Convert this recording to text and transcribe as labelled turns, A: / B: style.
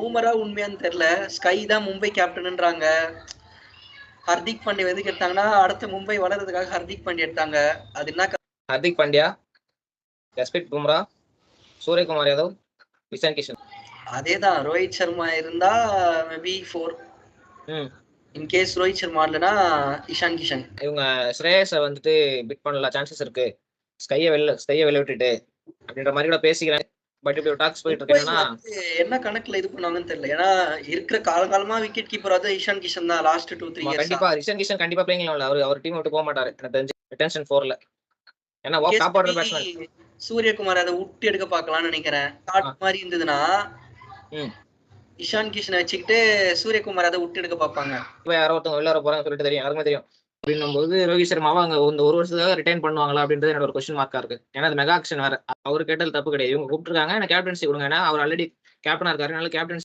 A: ரூமரா உண்மையான்னு தெரியல. ஸ்கை தான் மும்பை கேப்டன்ன்றாங்க. ஹர்திக் பாண்டியா எதுக்கு எடுத்தாங்கன்னா அடுத்த மும்பை வளர்றதுக்காக ஹர்திக் பாண்டியா எடுத்தாங்க. அது என்ன
B: ஹர்திக் பாண்டியா, ஜஸ்பிரித் பும்ரா, சூரியகுமார் யாதவ், இஷான் கிஷன்.
A: அதேதான் ரோஹித் சர்மா இருந்தா மேபி 4. இன்கேஸ் ரோஹித் சர்மா இல்லைன்னா இஷான் கிஷன்.
B: இவங்க ஸ்ரேயஸை வந்துட்டு பிட் பண்ணல, சான்சஸ் இருக்கு ஸ்கையை வெளில விட்டுட்டு அப்படின்ற மாதிரி கூட பேசிக்கிறாங்க. பட் இப்படி டாக்ஸ் போயிட்டு இருக்கேன்னா
A: என்ன கணக்குல இது பண்ணுவாங்கன்னு தெரியல. ஏன்னா இருக்கிற காலகாலமா விக்கெட் கீப்பர் வந்து இஷான் கிஷன் தான் லாஸ்ட் 2-3 இயர்ஸ்.
B: கண்டிப்பா இஷான் கிஷன் கண்டிப்பா பிளேயிங் லெவல்ல அவர் டீம் விட்டு போக மாட்டாரு எனக்கு தெரிஞ்சு. ரிட்டென்ஷன் 4ல ஏன்னா டாப் ஆர்டர் பேட்ஸ்மேன்.
A: சூரியகுமார் அதை விட்டு எடுக்க பார்க்கலாம்னு நினைக்கிறேன். டாட் மாதிரி இருந்ததுன்னா இஷான் கிஷனை வச்சுக்கிட்டு சூரியகுமார் அதை விட்டு எடுக்க பார்ப்பாங்க.
B: இப்போ யாரோ ஒருத்தவங்க வெளில வர போறாங்க சொல்லிட்டு தெரியும், யாருமே தெரியும். அப்படின்னும் போது ரோஹித் சர்மாவை அங்க இந்த ஒரு வருஷத்துக்காக ரிட்டைன் பண்ணுவாங்களா அப்படின்றது என்னோட ஒரு கொஸ்டின் மார்க்கா இருக்கு. ஏன்னா அது மெகா ஆக்ஷன் வேற. அவர் கேட்டது தப்பு கிடையாது. இவங்க கூப்பிட்டுருக்காங்க, எனக்கு கேப்டன்சி கொடுங்க. ஏன்னா அவர் ஆல்ரெடி கேப்டனா இருக்காரு, அதனால கேப்டன்சி